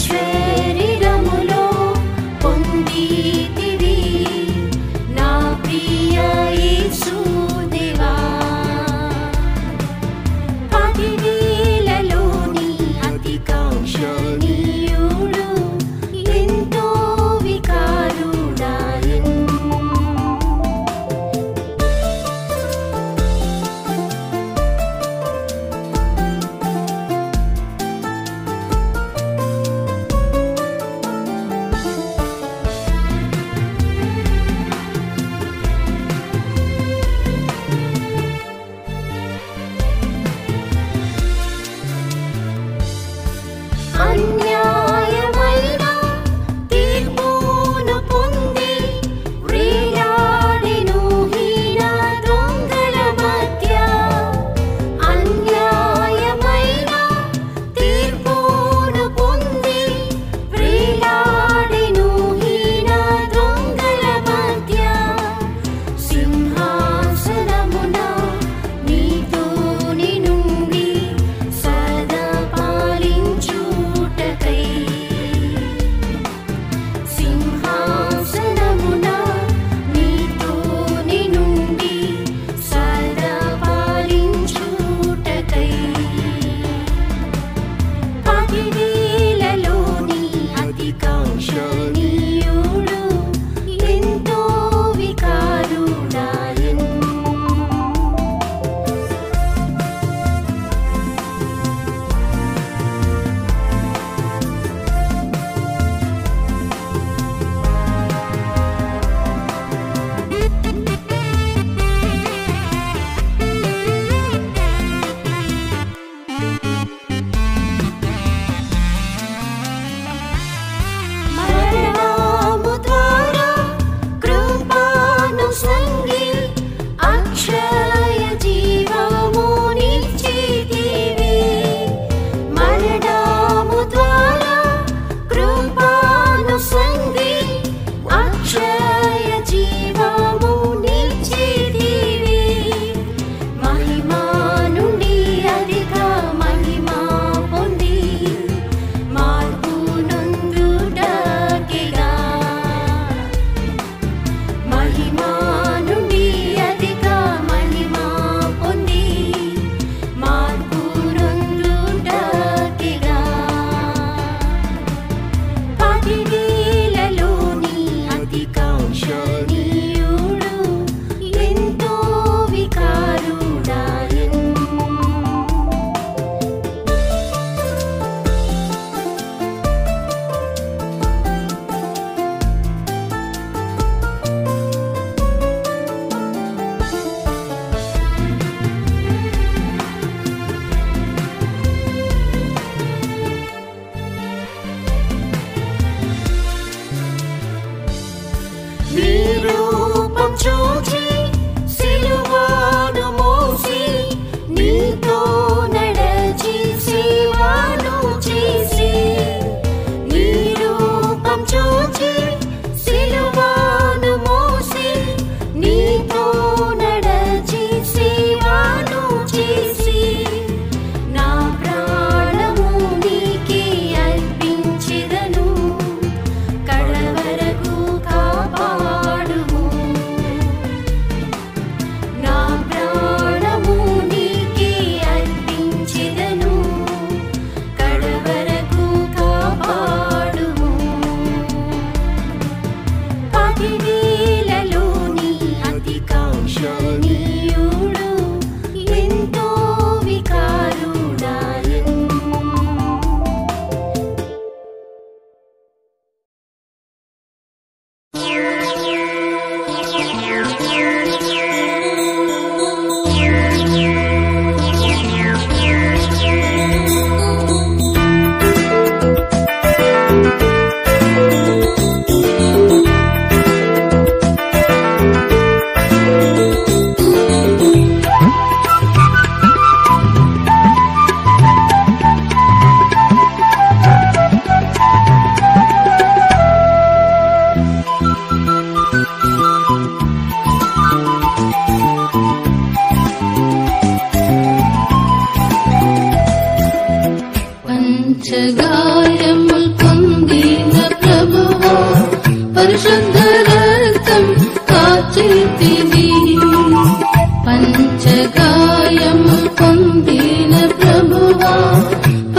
శరీరములో పొందితివి నా ప్రియ యేసు దేవా. పదివేలలోని అతి కాంక్షణీయుడు ఎంతో వికారుడాయన్. అన్య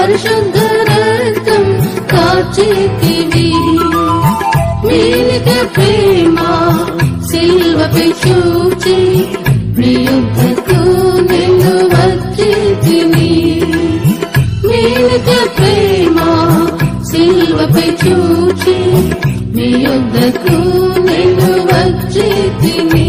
పరిశుద్ధ రక్తం కార్చితివి. నీ నిజ ప్రేమ సిలువపై చూచి నీ యుద్ధకు నేను వచ్చితిని. నీ నిజ ప్రేమ సిలువపై చూచి నీ యుద్ధకు నేను వచ్చితిని.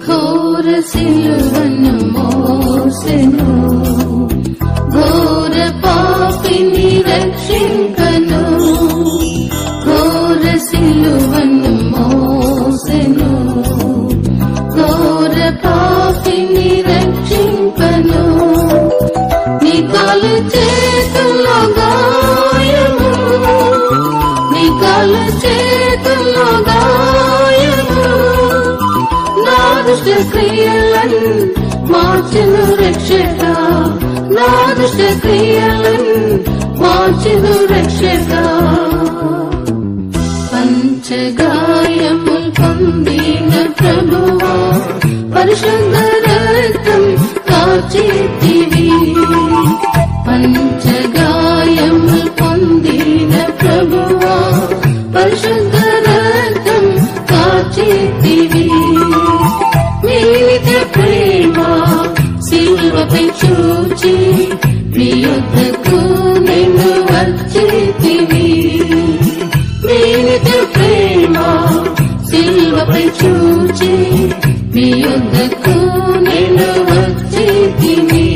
ఘోర సిలువను మోసెను, ఘోర పాపిని రక్షింపను. ఘోర సిలువను మోసెను, ఘోర పాపిని రక్షింపను. నీ కాలు చేతుల్లో గాయము, నీ కాలు చేతుల్లో గాయము నా దుష్ట క్రియలను మార్చెను రక్షక. నా దుష్ట క్రియలను మార్చెను రక్షక. పంచగాయములు పొందిన ప్రభువా పరిశుద్ధ రక్తం కార్చితివి. పంచగాయములు పొందిన ప్రభువా పరిశుద్ధ రక్తం కార్చితివి. నీ నిజ ప్రేమ సిలువపై చూచి నీ యుద్ధకు నేను వచ్చితిని. నీ నిజ ప్రేమ సిలువపై చూచి నీ యుద్ధకు నేను వచ్చితిని.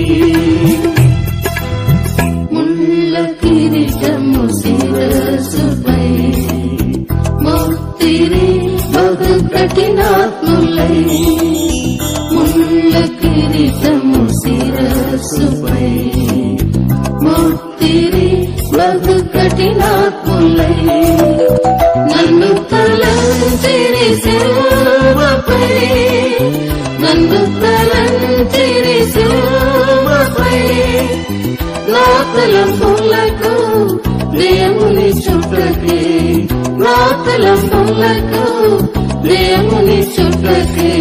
ముళ్ళ కిరీటము శిరస్సుపై ముక్తిరి బహు కఠినాత్ములై. ముళ్ళ కిరీటము శిరస్సుపై ముక్తిరి బహు కఠినాత్ములై. నన్ను తలంచిరి సిలువపై, నన్ను తలంచిరి సిలువపై. నా తలంపులకు దేవుని చుట్టకే, నా తలంపులకు దేవుని చుట్టకే.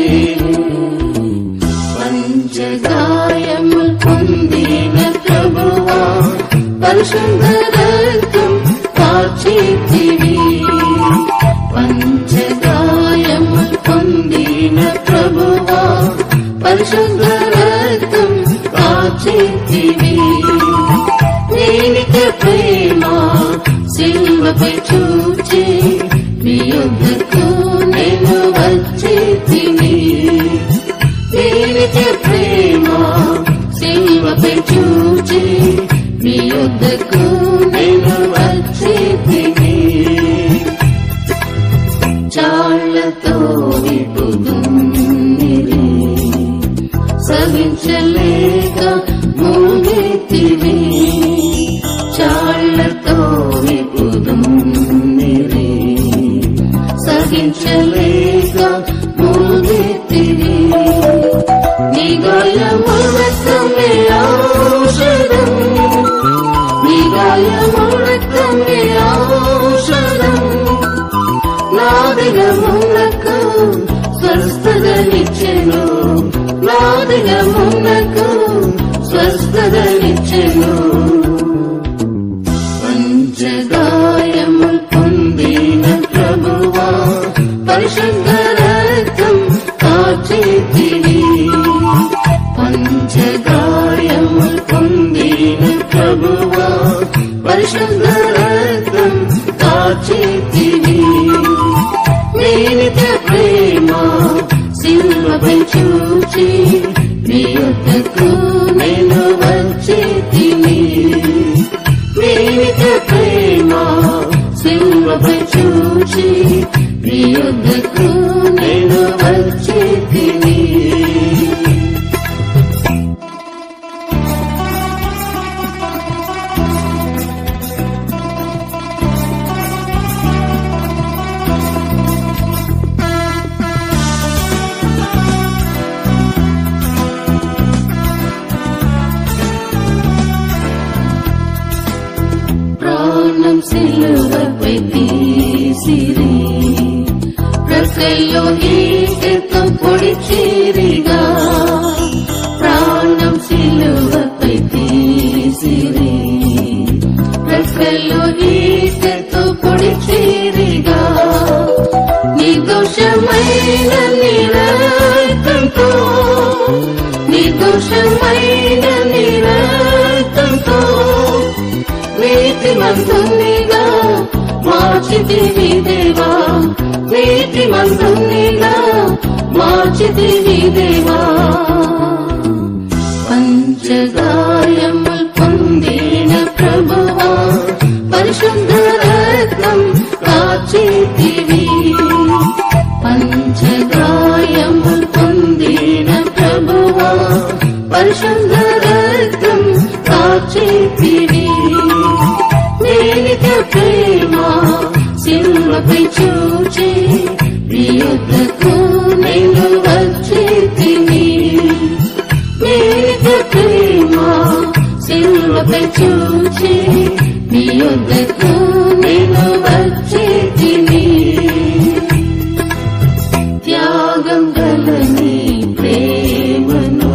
పంచగాయములు పొందిన ప్రభువా పరిశుద్ధ రక్తం కార్చితివి. పంచగాయములు పొందిన ప్రభువా పరిశుద్ధ రక్తం కార్చితివి. నీ నిజ ప్రేమ సిలువపై చూచి నీ యుద్ధకు నేను వచ్చితిని. నీ నిజ ప్రేమ సిలువపై చూచి నీ యుద్ధకు నేను వచ్చితిని. చాళ్లతో విపుదున్నిరి సహించలేక మూగెత్తివి. చాళ్లతో విపుదున్నిరి సహించలేక మూగెత్తివి. నీ గాయముల రక్తమే ఔషధం, నీ గాయముల రక్తమే ఔషధం. నా దినములకు స్వస్థతనిచ్చెను, నా దినములకు స్వస్థతనిచ్చెను. పంచగాయములు పొందిన ప్రభువా పరిశుద్ధ రక్తం కార్చితివి. పంచగాయములు పొందిన ప్రభువా పరిశుద్ధ రక్తం కార్చితివి. నీ నిజ ప్రేమ సిలువపై చూచి నీ యుద్ధకు నేను వచ్చితిని. నీ నిజ ప్రేమ సిలువపై చూచి నీ యుద్ధకు నేను వచ్చితిని. సిలువపై తీసిరి ప్రక్కల్లో ఈటెతో పొడిచిరిగా ప్రాణం సిలువపై తీసిరి ప్రక్కల్లో ఈటెతో పొడిచిరిగా నిర్దోషమైన నిరక్తంతో నిర్దోషమైన నిరక్తంతో నీతిమంతునిగా మార్చితివి దేవా నీతిమంతునిగా మార్చితివి దేవా పంచగాయముల్ పొందిన ప్రభువా పరిశుద్ధ రక్తం కాచితివి పంచగాయముల్ పొందిన ప్రభువా పరిశుద్ధ రక్తం కాచితివి నిత్య ప్రేమ సిలువపై చూచి నీ యొద్దకు నేను వచ్చితిని నిత్య ప్రేమ సిలువపై చూచి నీ యొద్దకు నేను వచ్చితిని త్యాగం గల నీ ప్రేమను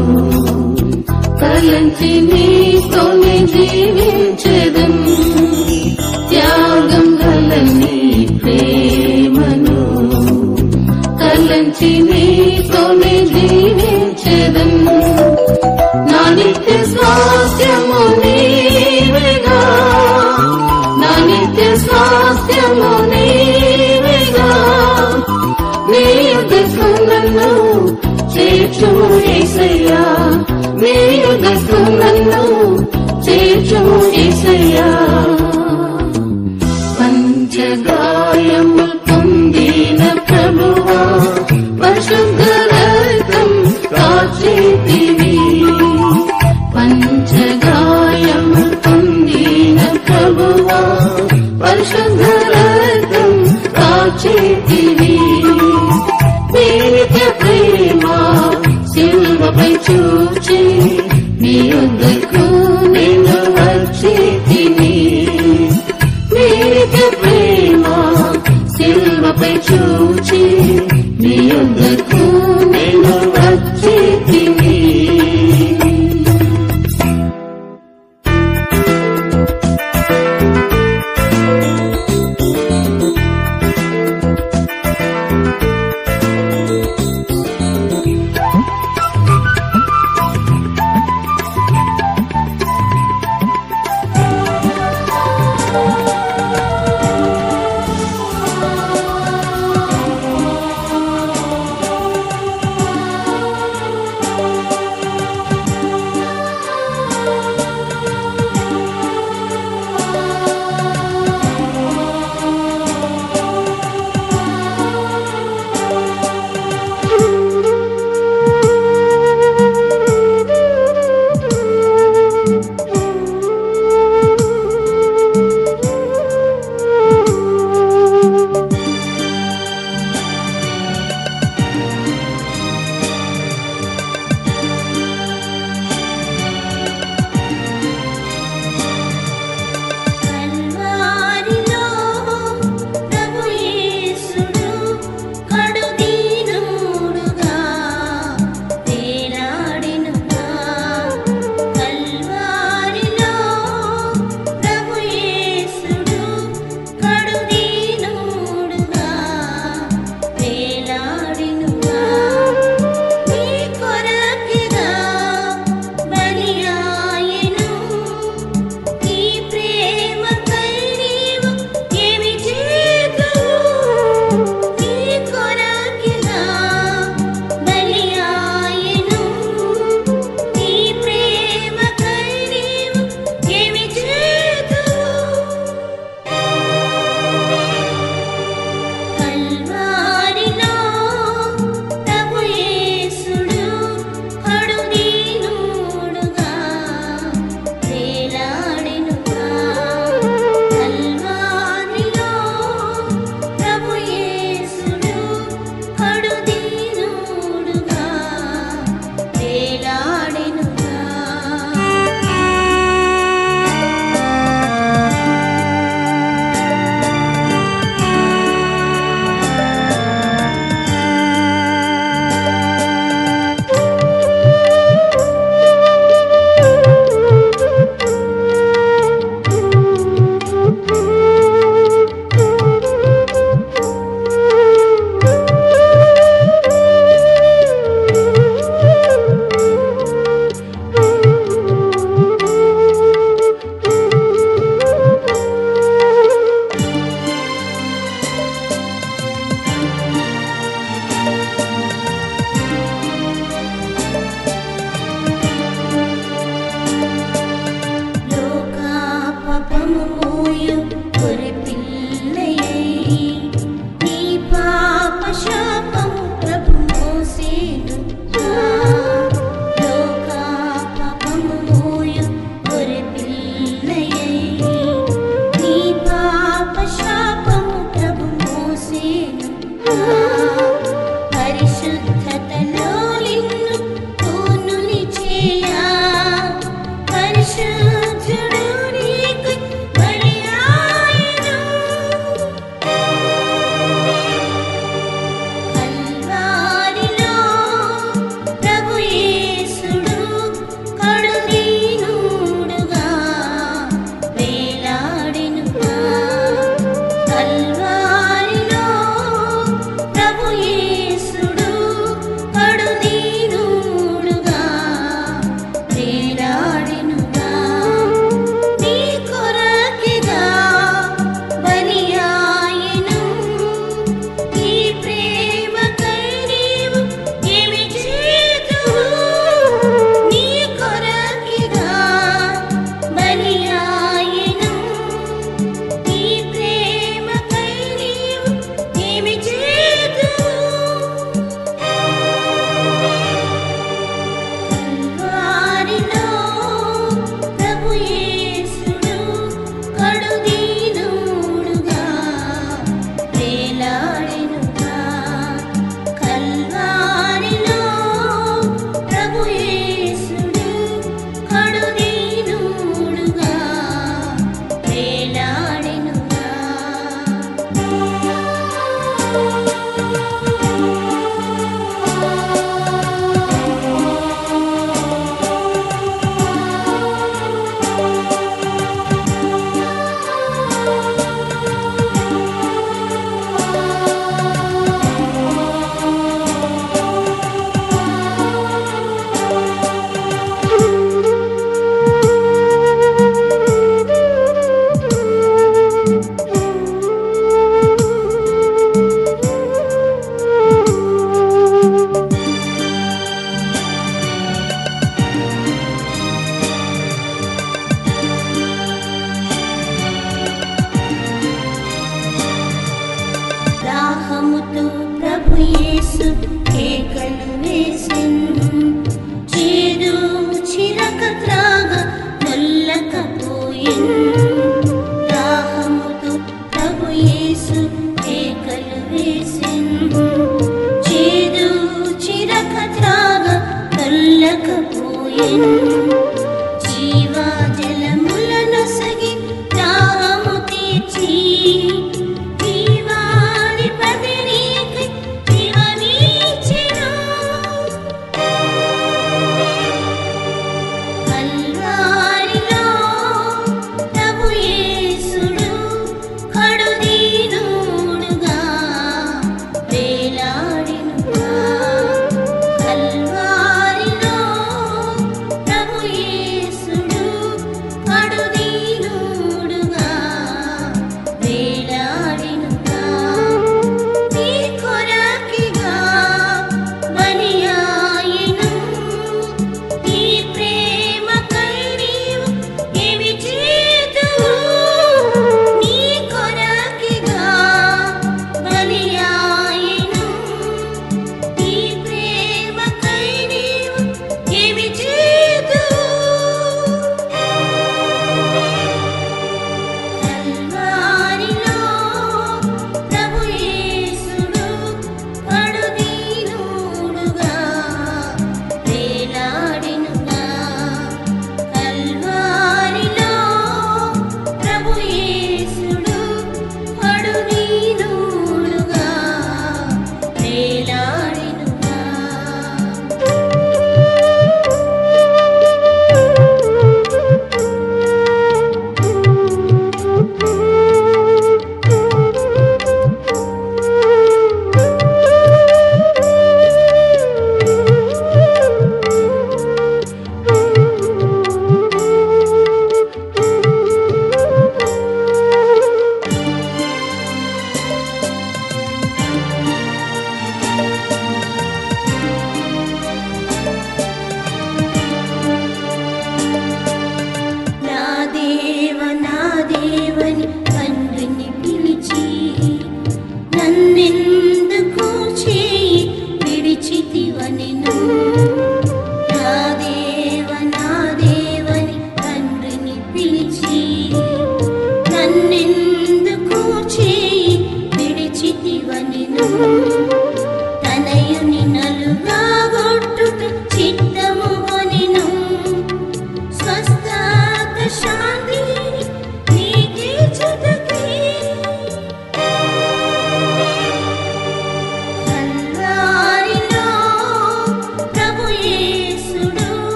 తలంచి నీతోనే జీవించెదను త్యాగం గల నీ ప్రేమను తలంచి నీతోనే జీవించెదను నా నిత్య స్వాస్థ్యము నీవేగా నా నిత్య స్వాస్థ్యము నీవేగా నీ యొద్దకు నన్ను చేర్చుము యేసయ్యా నీ యొద్దకు నన్ను చేర్చుము యేసయ్యా పంచగాయముల్ పొందిన ప్రభువా పరిశుద్ధ రక్తం కాచితివి పంచగాయముల్ పొందిన ప్రభువా పరిశుద్ధ రక్తం కాచితివి నిత్య ప్రేమ సిలువపై చూచి నీ యొద్దకు నేను వచ్చితిని నిత్య ప్రేమ సిలువపై చూచి నీ యొద్దకు నేను వచ్చితిని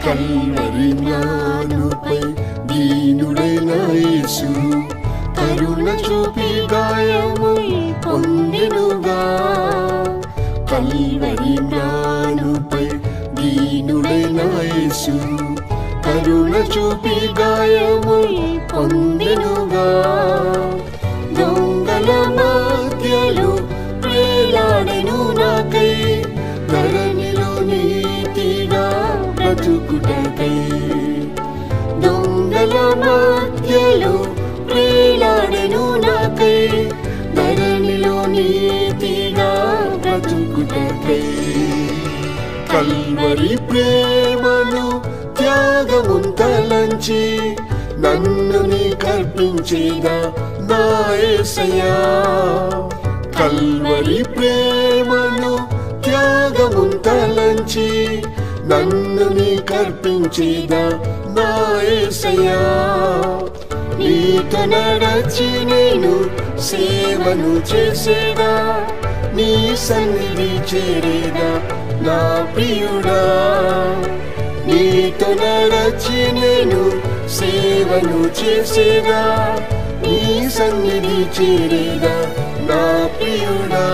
కల్వరి మ్రానుపై దీనుడైన యేసు కరుణ చూపి గాయమై పొందెనుగా. కల్వరి మ్రానుపై దీనుడైన యేసు కరుణ చూపి గాయమై పొందెనుగా. దొంగల మధ్యలో వేలాడెను నాకై ధరణిలో నీతిగా బ్రతుకుటకై. దొంగల మధ్యలో వేలాడెను నాకై ధరణిలో నీతిగా బ్రతుకుటకై. కల్వరి ప్రేమను త్యాగమున్ తలంచి నన్ను నీ కర్పించేదా నా యేసయ్యా. కల్వరి ప్రేమను త్యాగమున్ తలంచి నన్ను నీ కర్పించేదా నా యేసయ్యా. నీతో నడచి నేను సేవను చేసేదా నీ సన్నిధి చేరేదా నా ప్రియుడా. నీతో నడచి నేను సేవను చేసేదా నీ సన్నిధి చేరేదా నా ప్రియుడా.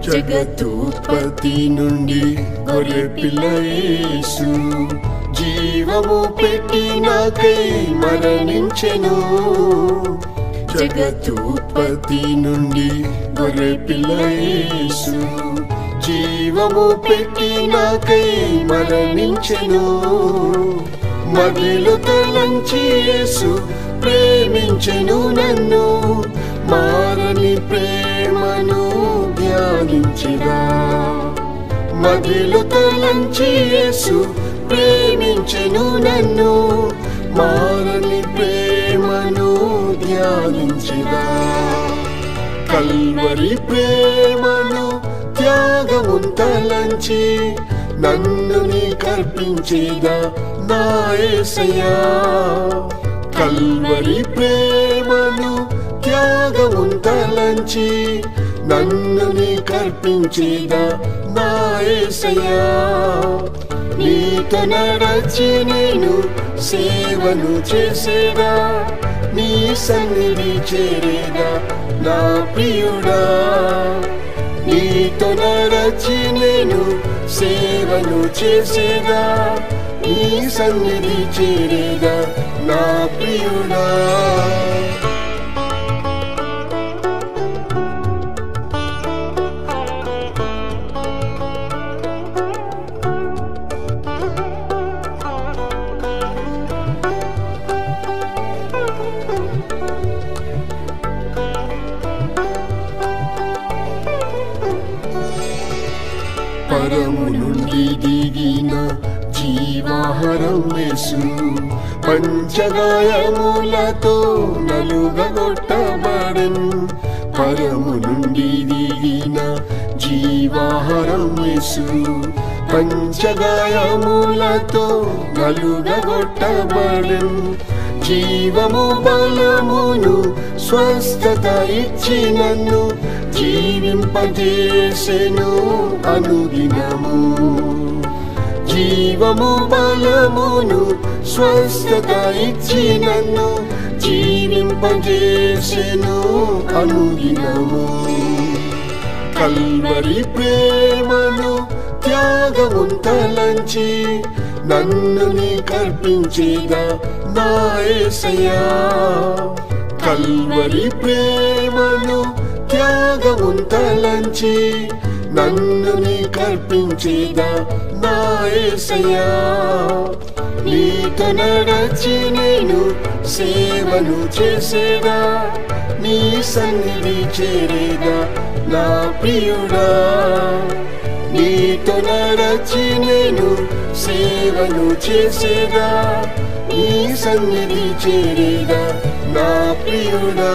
జగతుత్పత్తి నుండి గొర్రె పిల్ల యేసు జీవము పెట్టి నాకై మరణించెను. జగతుత్పత్తి నుండి గొర్రె పిల్ల యేసు జీవము పెట్టి నాకై మరణించెను. మదిలో తలంచి యేసు ప్రేమించెను నన్ను మారని ప్రేమను ధ్యానించిదా. మదిలో తలంచి యేసు ప్రేమించెను నన్ను మారని ప్రేమను ధ్యానించిదా. కల్వరి ప్రేమను త్యాగమున్ తలంచి నన్ను నీ కర్పించేదా నా యేసయ్యా. కల్వరి ప్రేమను త్యాగమున్ తలంచి నన్ను నీ కర్పించేదా నా యేసయ్యా. నీతో నడచి నేను సేవను చేసేదా నీ సన్నిధి చేరేదా నా ప్రియుడా. నీతో నడచి నేను సేవను చేసేదా నీ సన్నిధి చేరేదా నా ప్రియుడా. పరము నుండి దిగిన జీవాహారం యేసు పంచగాయములతో నలుగగొట్టబడెను. పరము నుండి దిగిన జీవాహారం యేసు పంచగాయములతో నలుగగొట్టబడెను. జీవము బలమును స్వస్థత ఇచ్చి నన్ను జీవింపజేసెను అనుదినము. జీవము బలమును స్వస్థత ఇచ్చి నన్ను జీవింపజేసెను అనుదినము. కల్వరి ప్రేమను త్యాగమున్ తలంచి నన్ను నీ కర్పించేదా నా యేసయ్యా. కల్వరి ప్రేమను త్యాగమున్ తలంచి నన్ను నీ కర్పించేదా నా యేసయ్యా. నీతో నడచి నేను సేవను చేసేదా నీ సన్నిధి చేరేదా నా ప్రియుడా. నీతో నడచి నేను సేవను చేసేదా నీ సన్నిధి చేరేదా నా ప్రియుడా.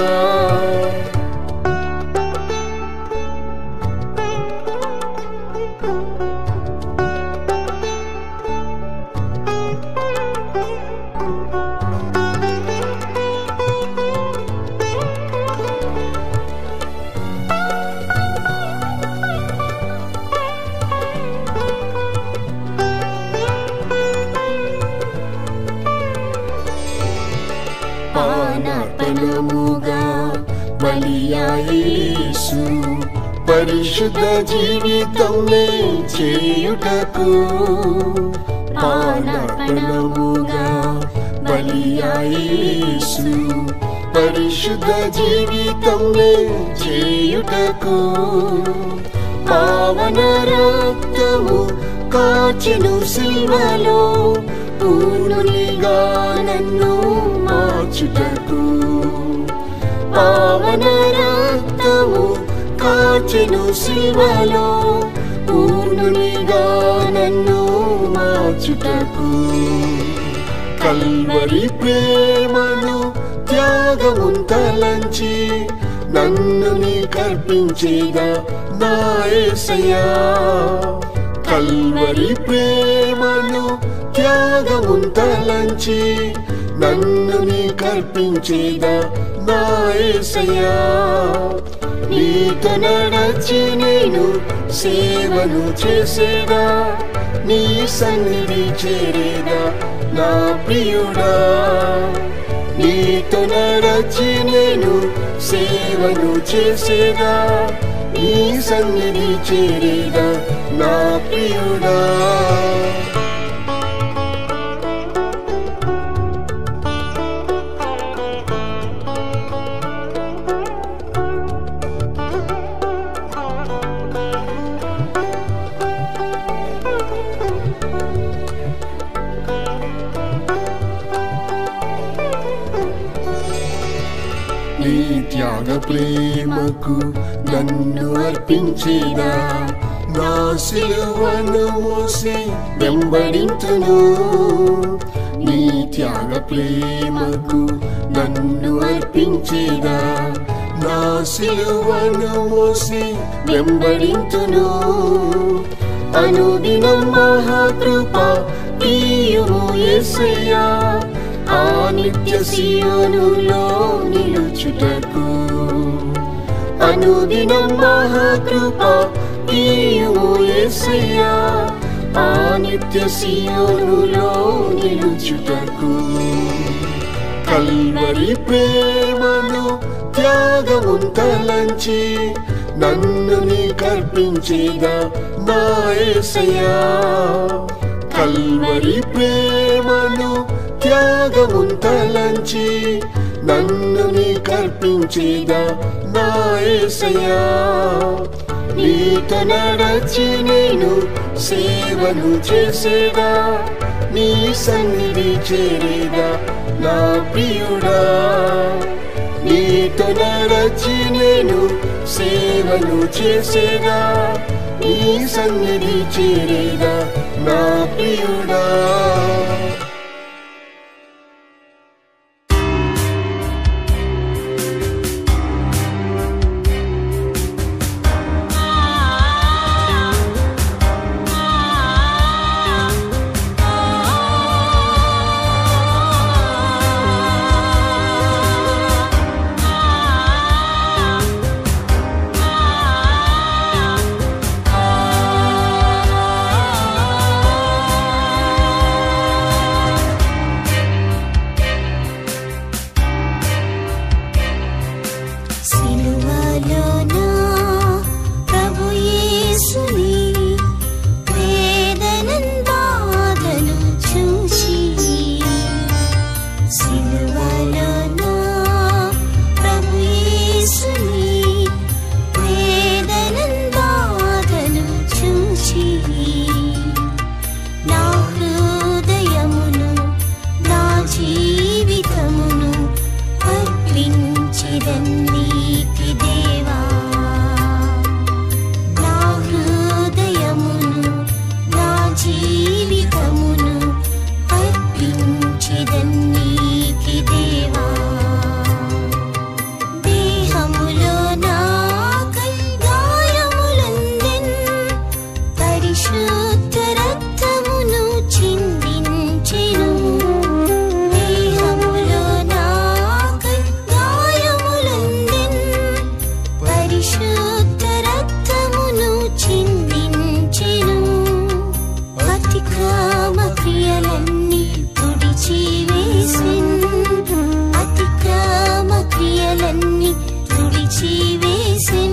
యేసు పరిశుద్ధ జీవితంనే చేయుటకు పానపణముగా బలియాయి యేసు పరిశుద్ధ జీవితంనే చేయుటకు పావన రక్తము కాచెను సిల్వలో పూర్ణునిగా నన్ను మార్చుటకు పావన రక్తము కాచెను సిల్వలో పూర్ణునిగా నన్ను మార్చుటకు కల్వరి ప్రేమను త్యాగమున్ తలంచి నన్ను నీకర్పించేదా నా యేసయ్యా కల్వరి ప్రేమను త్యాగమున్ తలంచి నన్ను నీకర్పించేదా నా యేసయ్యా నీతో నడచి నేను సేవను చేసేదా నీ సన్నిధి చేరేదా నా ప్రియుడా నీతో నడచి నేను సేవను చేసేదా నీ సన్నిధి చేరేదా నా ప్రియుడా నీ త్యాగ ప్రేమకు నన్ను అర్పించేదా నా సిలువను మోసి వెంబడింతును నీ త్యాగ ప్రేమకు నన్ను అర్పించేదా నా సిలువను మోసి వెంబడింతును అనుదినం మహాకృప ఈయుము యేసయ్యా ఆ నిత్య సియోనులో నిలుచుటకు అనుదినం మహాకృప ఈయుము యేసయ్యా ఆ నిత్య సియోనులో నిలుచుటకు కల్వరి ప్రేమను త్యాగమున్ తలంచి నన్ను నీకర్పించేదా నా యేసయ్యా కల్వరి ప్రేమను త్యాగమున్ తలంచి నన్ను నీకర్పించేదా నా యేసయ్యా నీతో నడచి నేను సేవను చేసేదా నీ సన్నిధి చేరేదా నా ప్రియుడా నీతో నడచి నేను సేవను చేసేదా నీ సన్నిధి చేరేదా నా ప్రియుడా తుడిచి వేసెను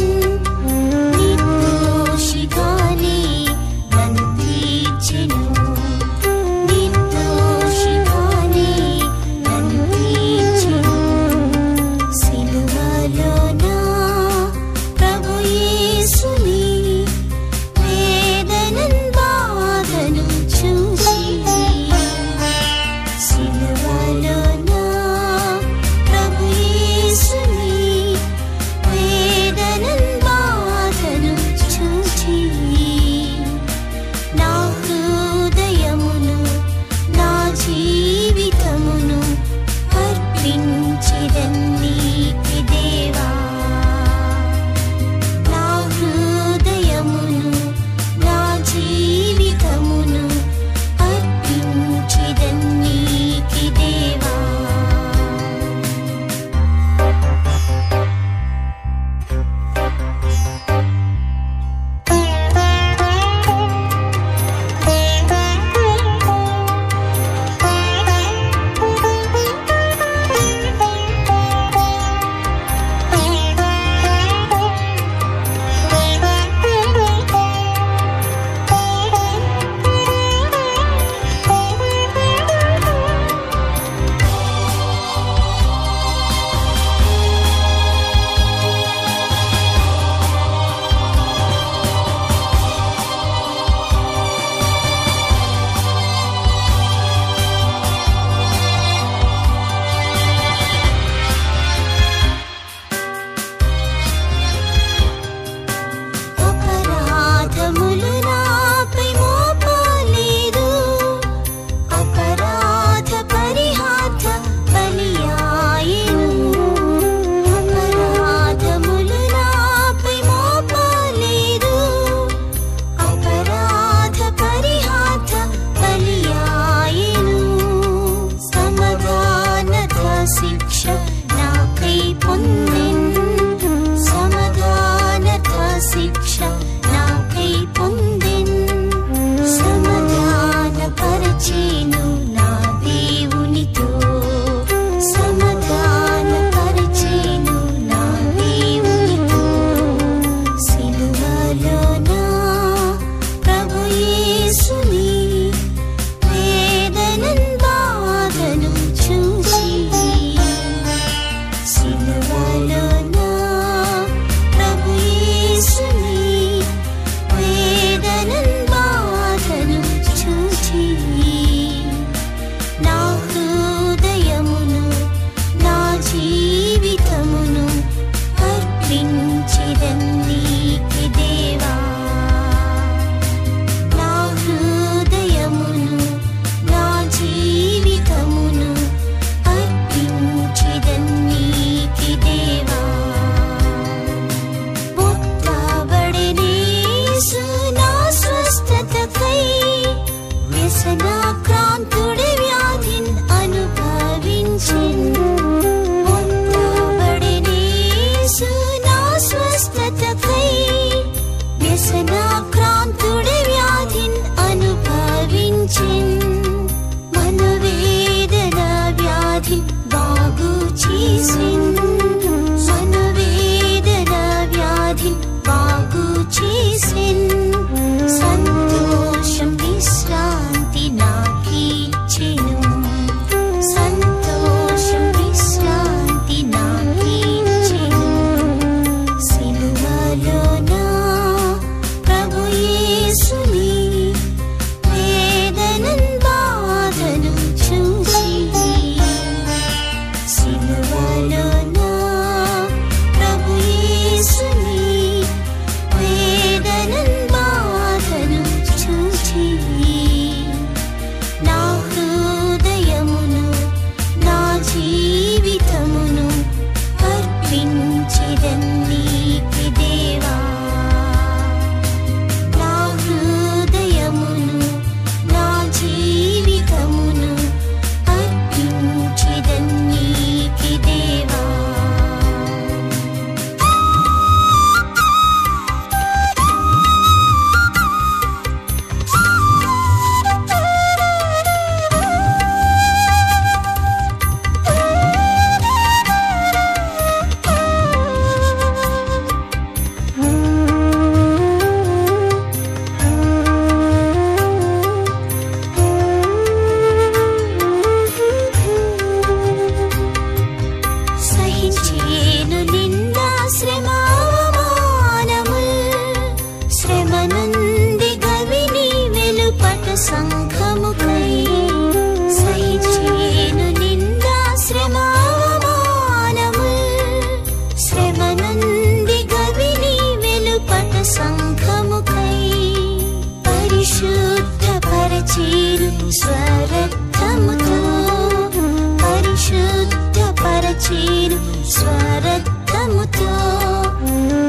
స్వరక్తముతో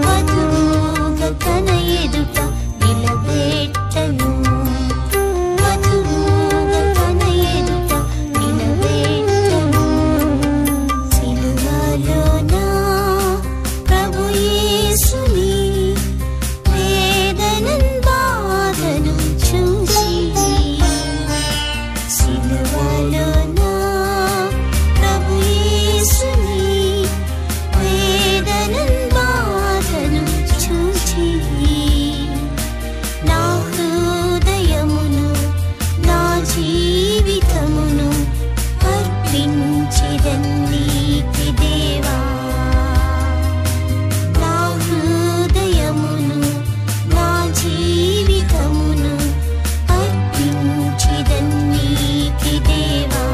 వధువుగా తన ఎదుట నిలబెట్టను, వధువుగా తన ఎదుట నిలబెట్టను. సిలువలో నా ప్రభు యేసుని వేదనను బాధను చూసి, సిలువలో నా ప్రభు యేసుని వేదనను బాధను చూచి, నా హృదయమును నా జీవితమును అర్పించెదను నీకు దేవా. నా హృదయమును నా జీవితమును అర్పించెదను నీకు దేవా.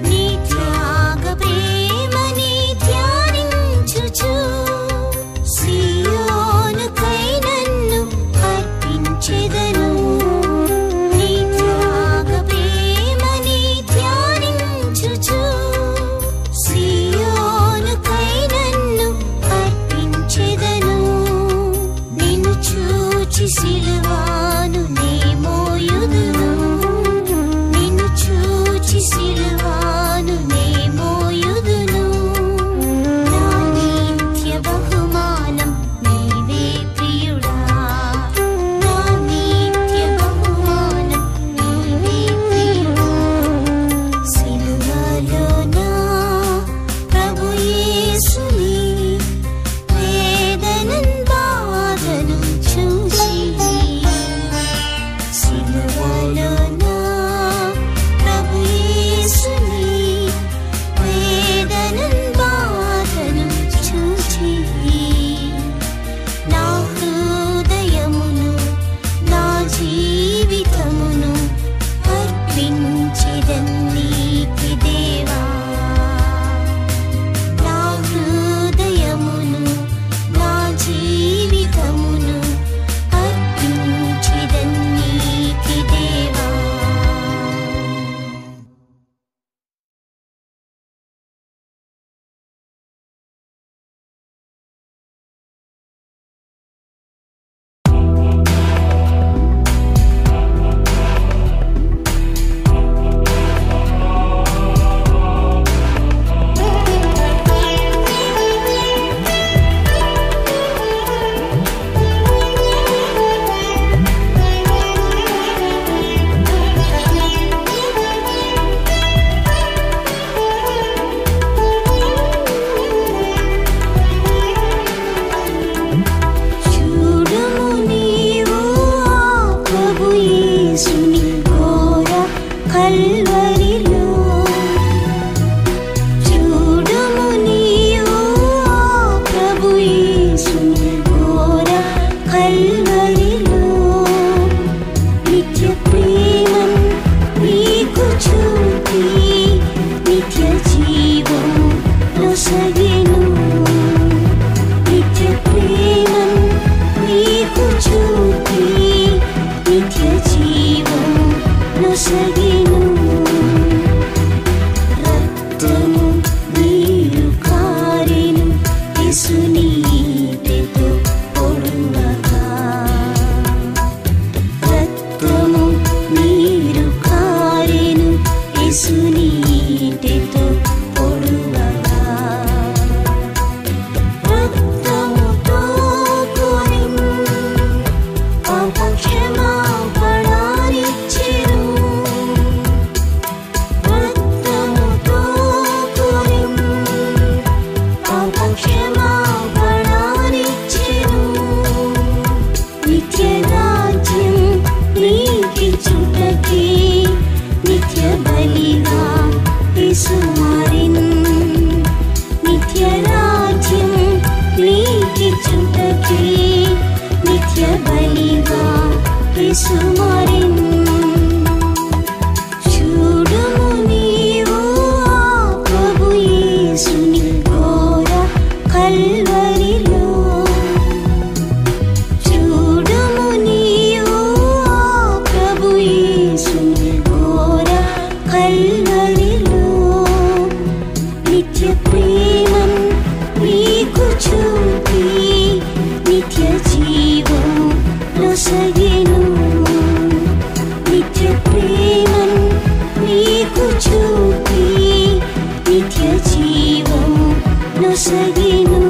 నీ త్యాగ ప్రేమని ధ్యానించుచు సియోనుకై నన్ను అర్పించెదను. నీ త్యాగ ప్రేమని ధ్యానించుచు సియోనుకై నన్ను అర్పించెదను. నిన్ను చూచి సిలువను నే మోయుదును, నిన్ను చూచి సిలువను నే మోయుదును. నా నిత్య బహుమానం నీవే ప్రియుడా, నా నిత్య బహుమానం నీవే ప్రియుడా. సిలువలో నా ప్రభు యేసుని వేదనను బాధను చూసి, యేసు మారెను. చూడుము నీవు ఆ ప్రభు యేసుని ఘోర కల్వరిలో. చూడుము నీవు ఆ ప్రభు యేసుని ఘోర కల్వరిలో. నిత్య ప్రేమం నీకు చూపి నిత్య జీవం నొసగెను. నిత్య ప్రేమం నీకు చూపి నిత్య జీవం నొసగెను.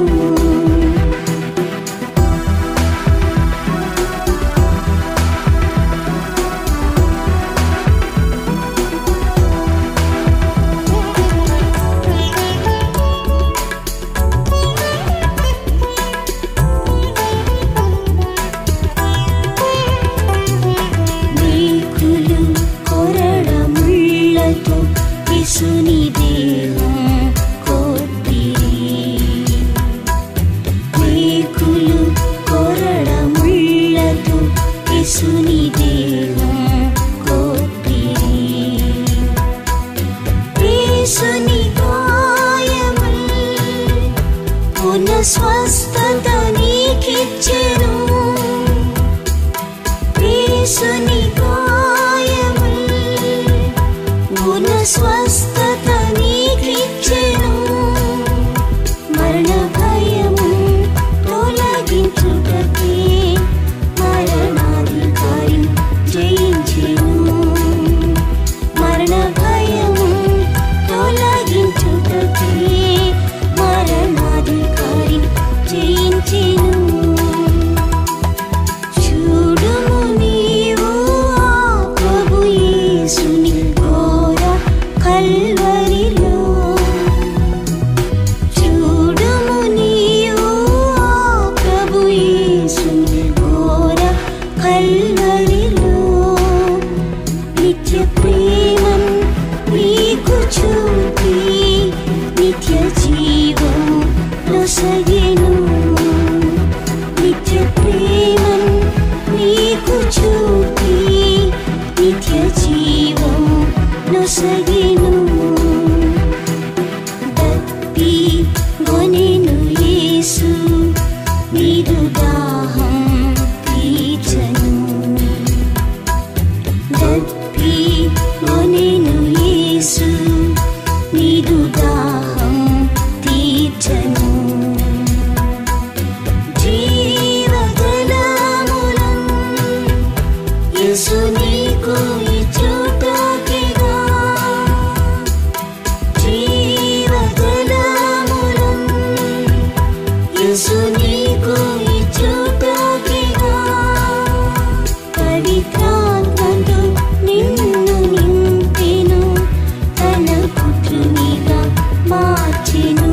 యేసుని దేహం కొట్టిరి. మేకులు కొరడముళ్ళతో యేసుని దేహం కొట్టిరి. యేసుని గాయముల్ పూర్ణ స్వస్థత నీకిచ్చెను. యేసుని స్వస్థత నీకిచ్చెను. మరణ భయము తొలగించుటకే మరణాధికారి జయించెను. మరణ భయము తొలగించుటకే మరణాధికారి జయించెను. చూడుము నీవు ఆ ప్రభు యేసుని కల్వరిలో. చూడుము నీవు ఆ ప్రభు యేసుని ఘోర కల్వరిలో. నిత్య ప్రేమం నీకు చూపి నిత్య జీవం నొసగెను. నిత్య ప్రేమం నీకు చూపి నిత్య జీవం నొసగెను. దప్పి గొనెను యేసు నీదు దాహం తీర్చెను. దప్పి గొనెను యేసు నీదు దాహం తీర్చెను. జీవజలములం యేసు నీకు ఇచ్చుటకెగా. జీవజలములం యేసు నీకు ఇచ్చుటకెగా. పవిత్రాత్మతో నిన్ను నింపెను. తన పుత్రునిగా మార్చెను.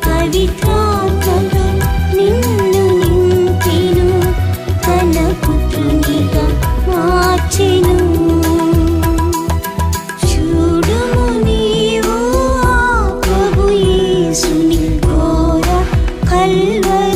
పవిత్రాత్మతో నిన్ను నింపెను. తన పుత్రునిగా మార్చెను. చూడుము నీవు ఆ ప్రభు యేసుని ఘోర కల్వరిలో.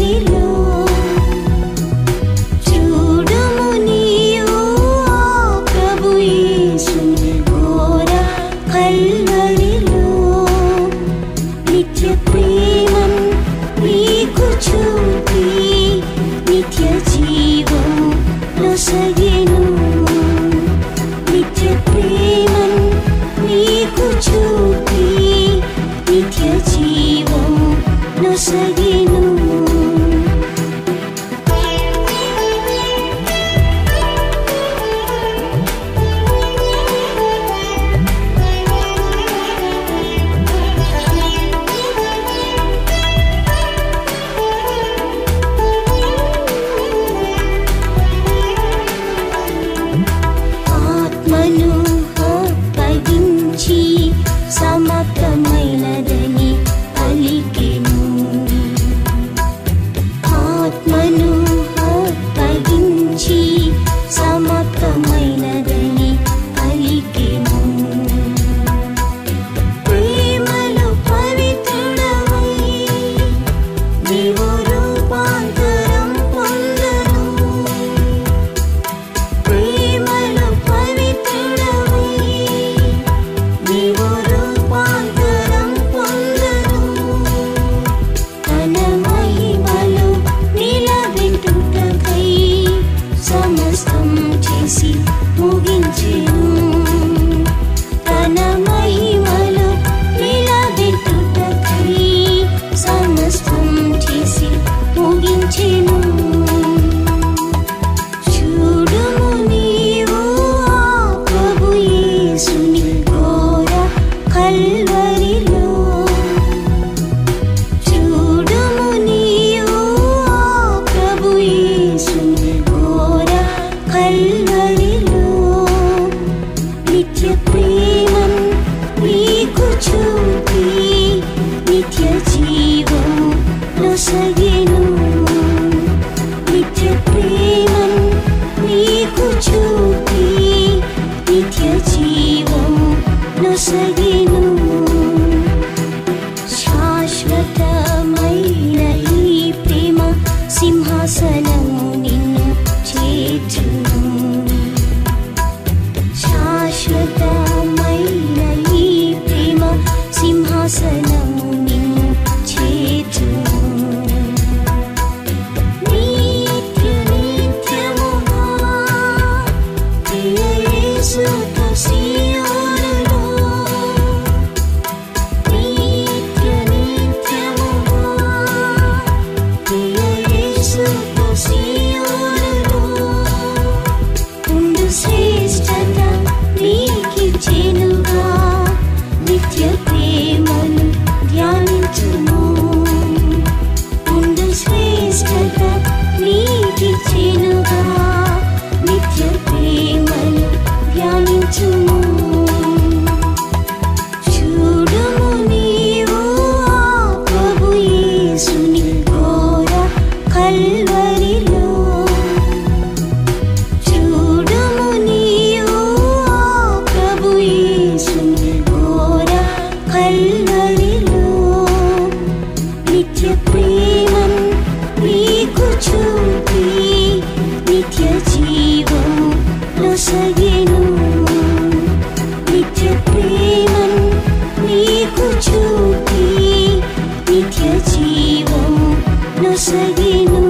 నొసగెను.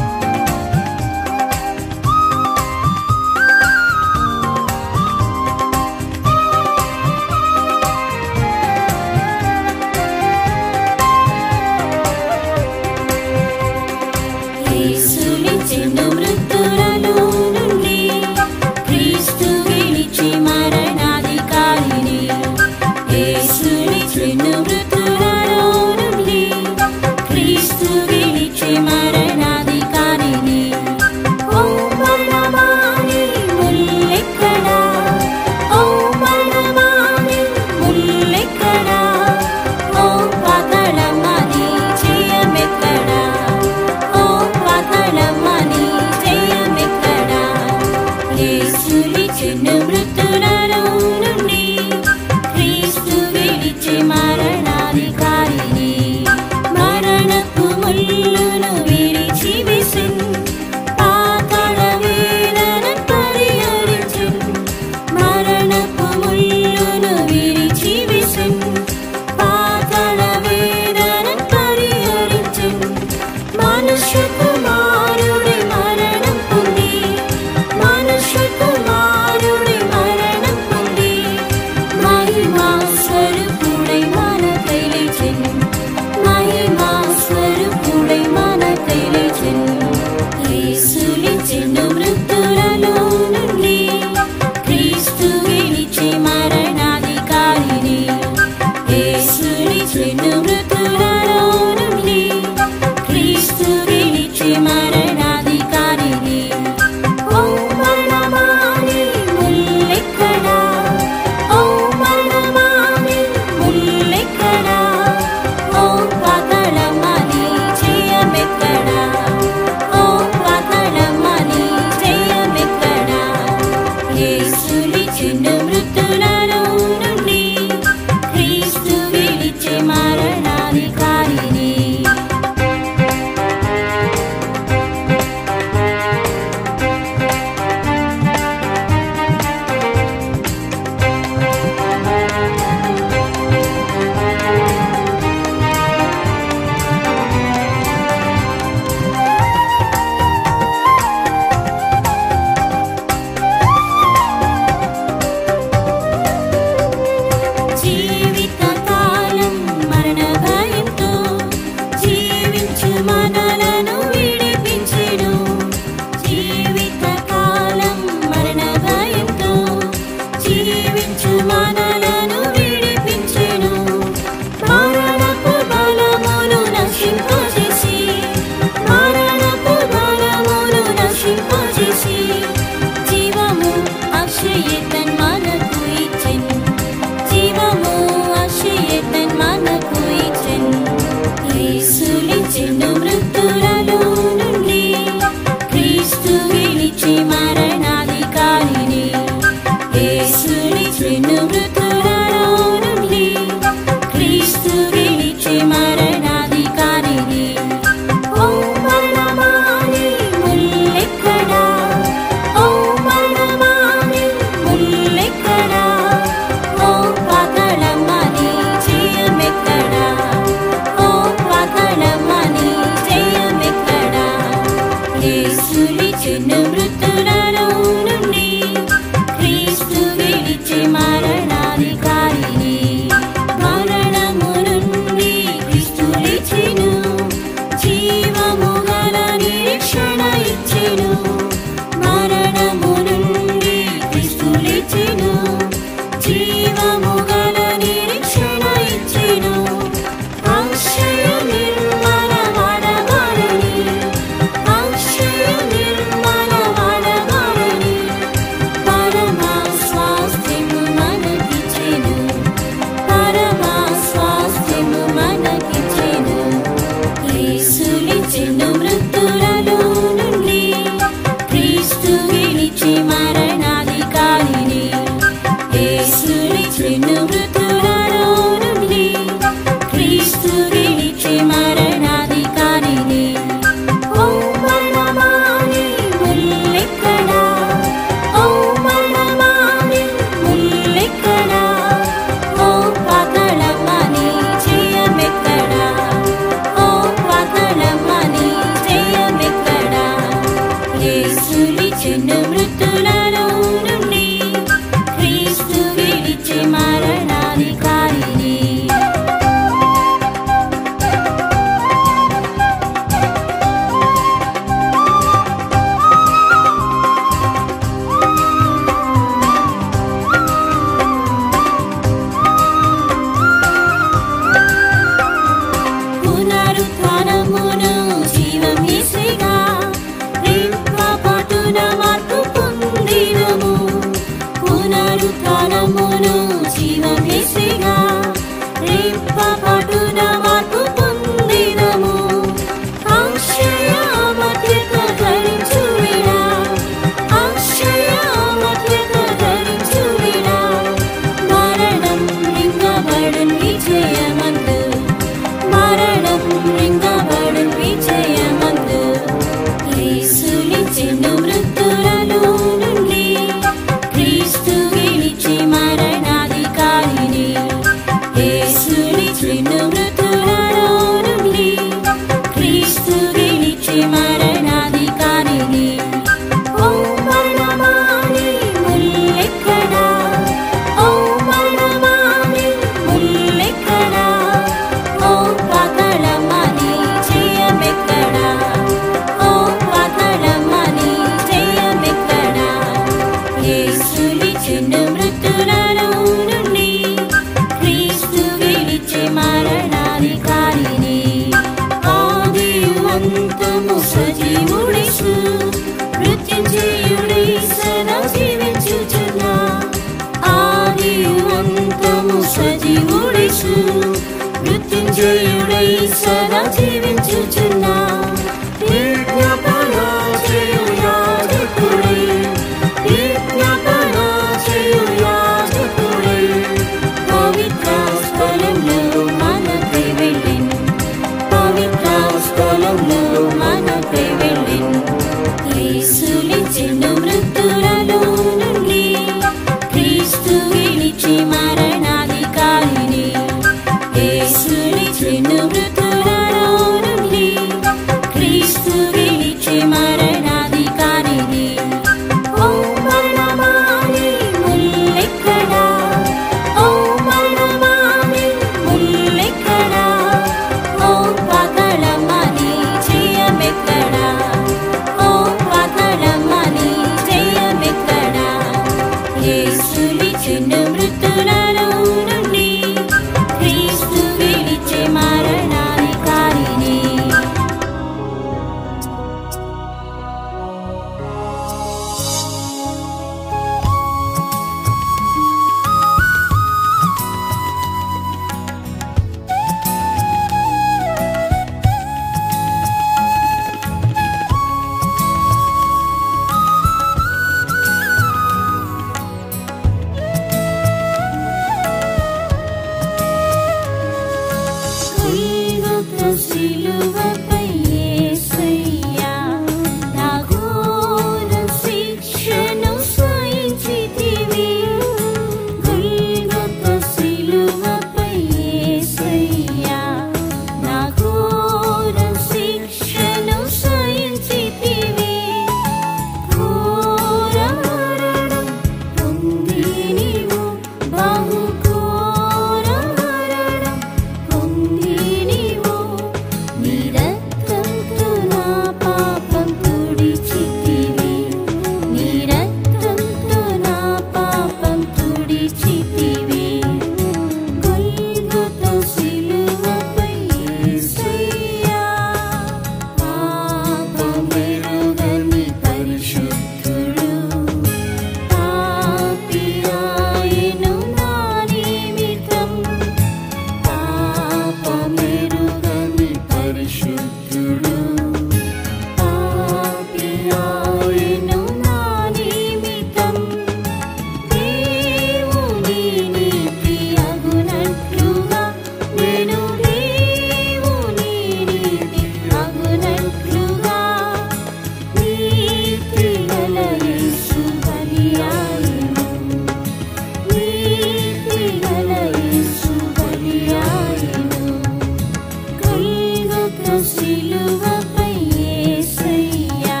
సిలువపై యేసయ్యా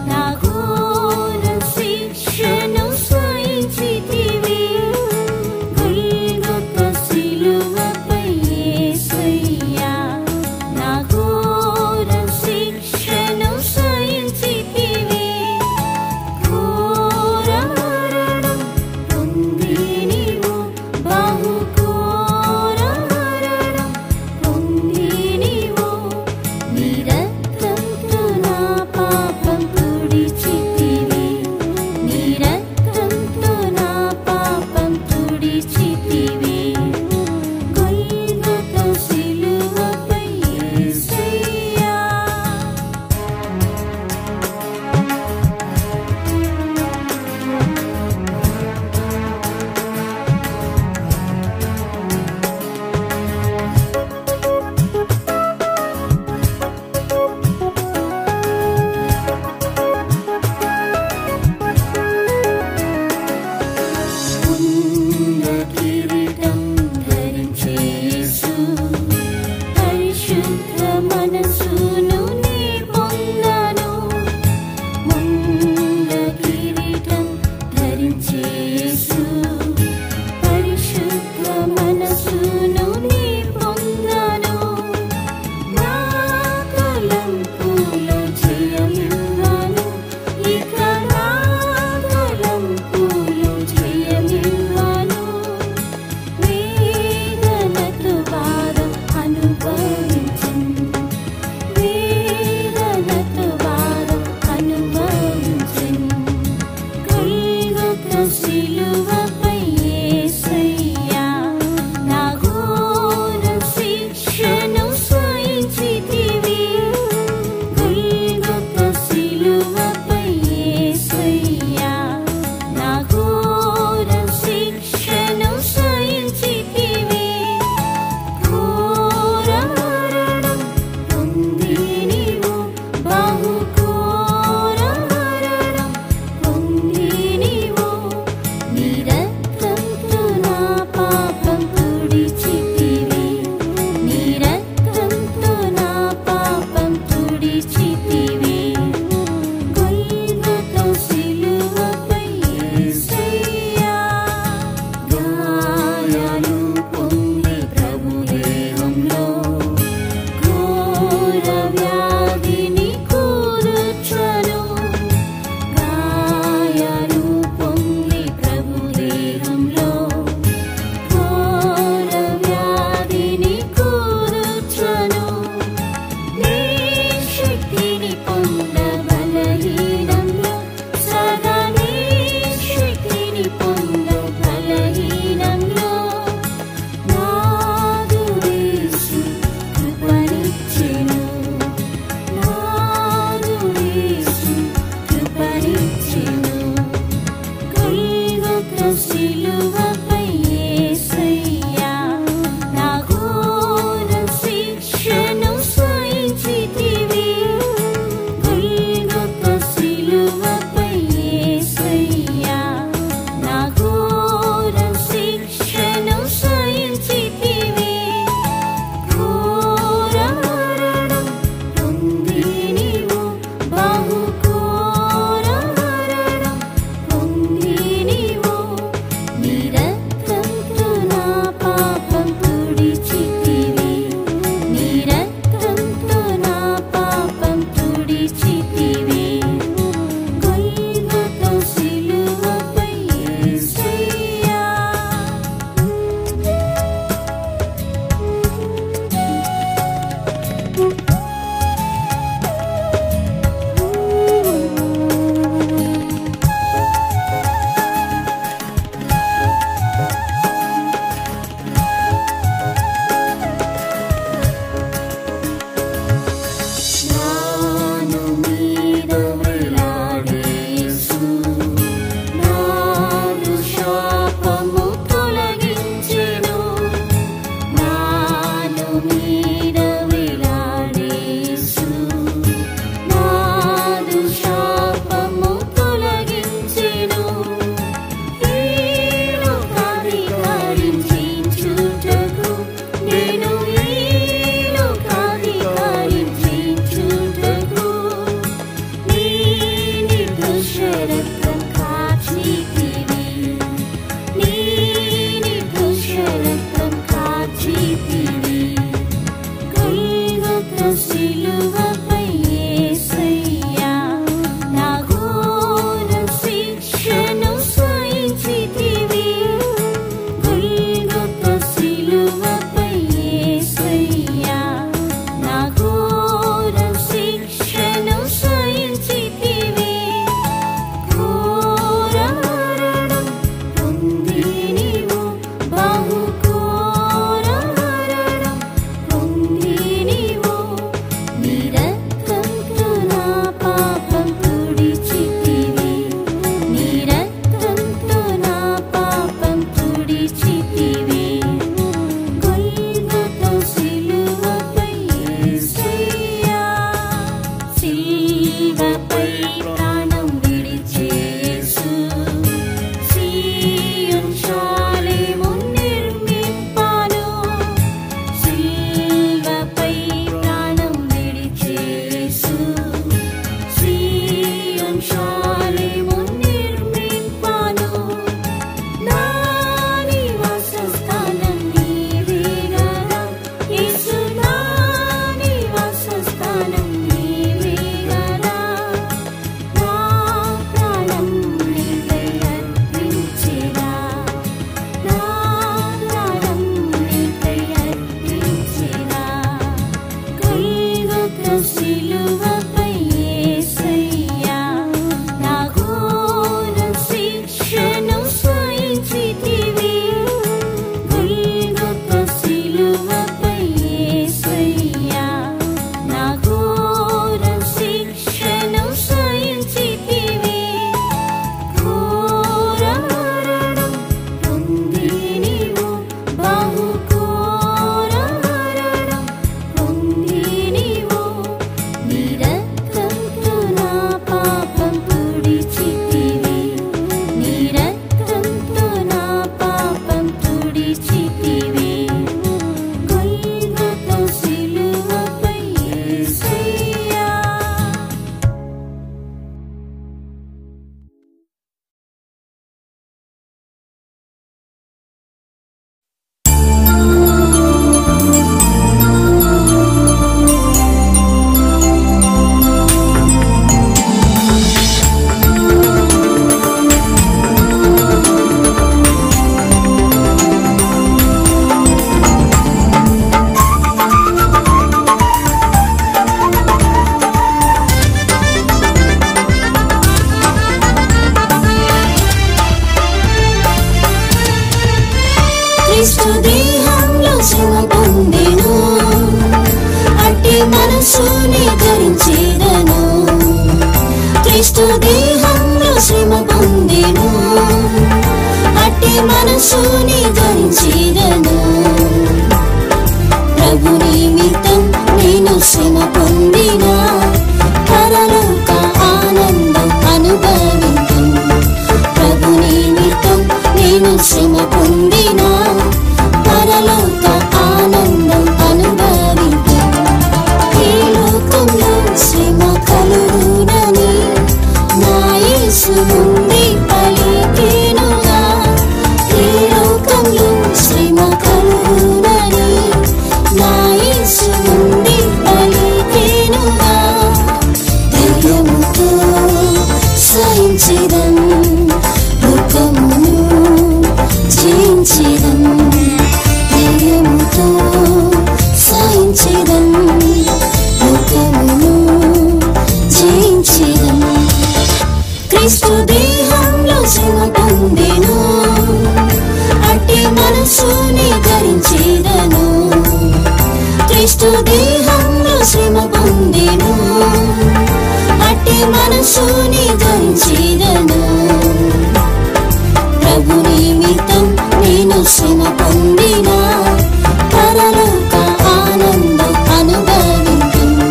నా ఘోర శిక్షను సహించితివి గొల్గొతా సిలువపై యేసయ్యా నా ఘోర శిక్షను సహించితివి ఘోర మరణం పొంది నీవు బహు ఘోర మరణం పొంది నీవు నిరత మనసుని ధరించేదను. ప్రభు నిమిత్తం నేను శ్రమ పొందిన పరలోక ఆనందం అనుభవింతును. ప్రభు నిమిత్తం నేను శ్రమ పొందిన పరలోక ఆనందం అనుభవింతును. ఈ లోకంలో శ్రమ కలుగునని నా యేసు ముందే పలికెనుగా. ఈ లోకంలో శ్రమ కలుగునని నా యేసు ముందే పలికెనుగా. ధైర్యముతో సహించెదన్, లోకమును జయించెదన్. ధైర్యముతో సహించెదన్, లోకమును జయించెదన్. క్రీస్తు దేహంలో శ్రమ పొందెను, అట్టి మనసుని ధరించెదను. క్రీస్తు దేహంలో శ్రమ పొందెను, అట్టి మనసుని ధరించెదను. ప్రభు నిమిత్తం నేను శ్రమ పొందిన పరలోక ఆనందం అనుభవింతును.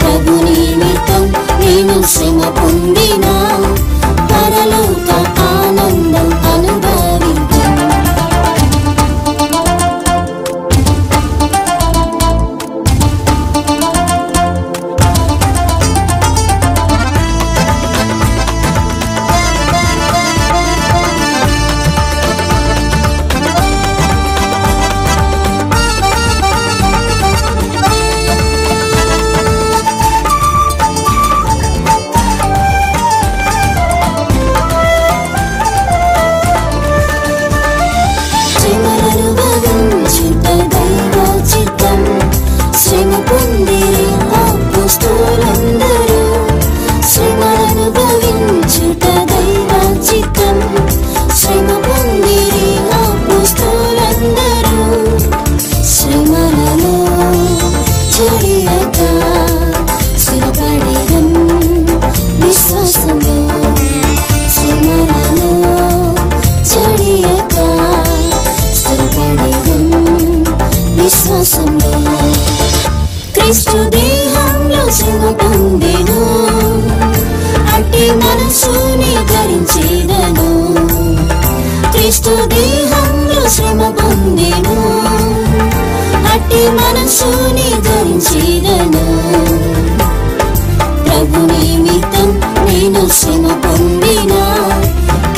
ప్రభు నిమిత్తం నేను శ్రమ పొందిన పరలోక ఆనందం అనుభవింతును. క్రీస్తు దేహంలో శ్రమ పొందెను, అట్టి మనసుని ధరించెదను. క్రీస్తు దేహంలో శ్రమ పొందెను, అట్టి మనసుని ధరించెదను. ప్రభు నిమిత్తం నేను శ్రమ పొందిన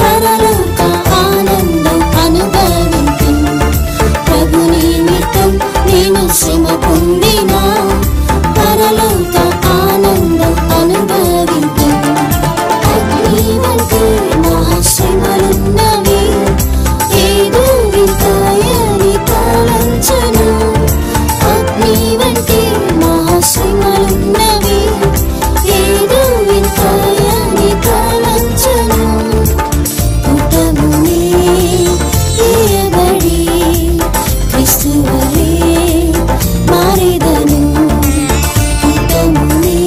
పరలోక ఆనందం అనుభవింతును. ప్రభు నిమిత్తం నేను శ్రమ పొందిన పరలోక ఆనందం అనుభవింతును. అగ్ని వంటి మహాశ్రమలున్నవి, ఏదో వింతాయని తలంచెను. అగ్ని వంటి మహాశ్రమలున్నవి, ఏదో వింతాయని తలంచెను. పుటమునే వేయబడి క్రీస్తు వలె మారెదను. పుటమునే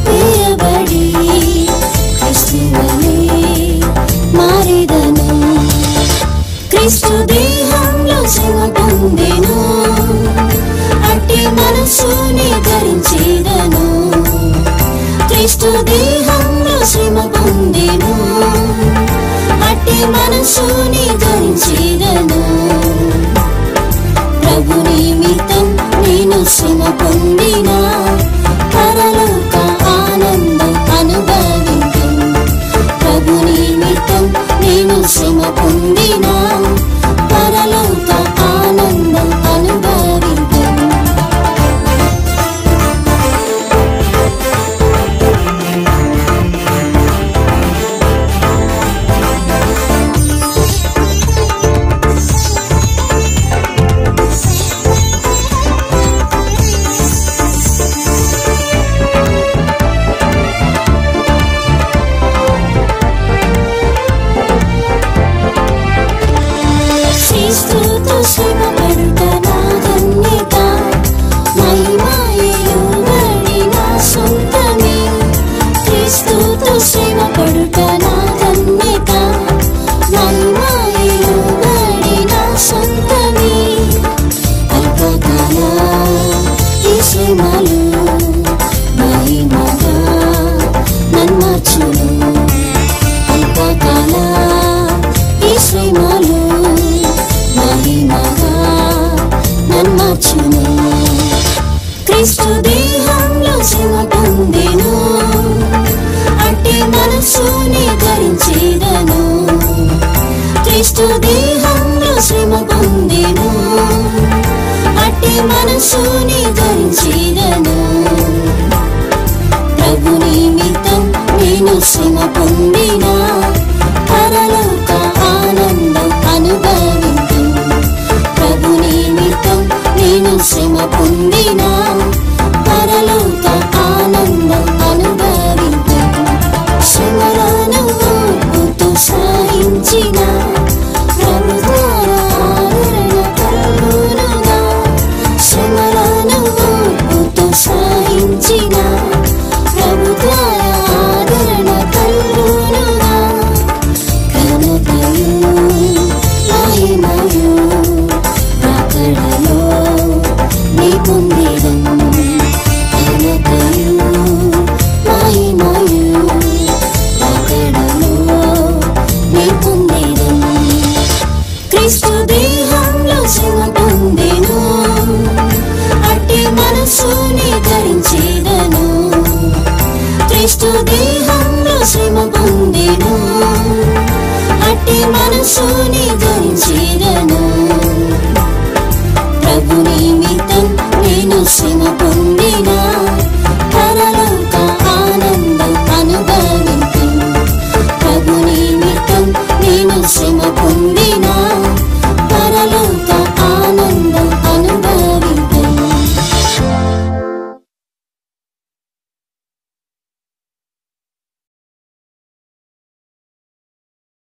వేయబడి క్రీస్తు వలె మారెదను. క్రీస్తు దేహంలో శ్రమ పొందెను, అట్టి మనసుని ధరించెదను. క్రీస్తు దేహంలో శ్రమ పొందెను, అట్టి మనసుని ధరించెదను. ప్రభు నిమిత్తం నేను శ్రమ పొందిన పరలోక ఆనందం అనుభవింతును. ప్రభు నిమిత్తం నేను శ్రమ పొందిన పరలోక ఆనందం అనుభవింతును. శ్రమ పొందినా పరలోక ఆనందం అనుభవించు. ప్రభు నిమిత్తం నేను శ్రమ పొందినా పరలోక ఆనందం అనుభవించు. శ్రమలను ఓర్పుతో సహించిన ప్రభు ద్వారా ఆదరణ కలుగునుగా. శ్రమలను ఓర్పుతో సహించిన ప్రభు ద్వారా ఆదరణ కలుగునుగా. ఘనతయు మహిమయు రాకడలో నీ పొందేదను. ఘనతయు మహిమయు రాకడలో నీ పొందేదను. క్రీస్తు దేహంలో శ్రమ పొందెను, అట్టి మనసుని ధరించేదను. క్రీస్తు దేహంలో శ్రమ పొందెను, అట్టి మనసుని ధరించేదను.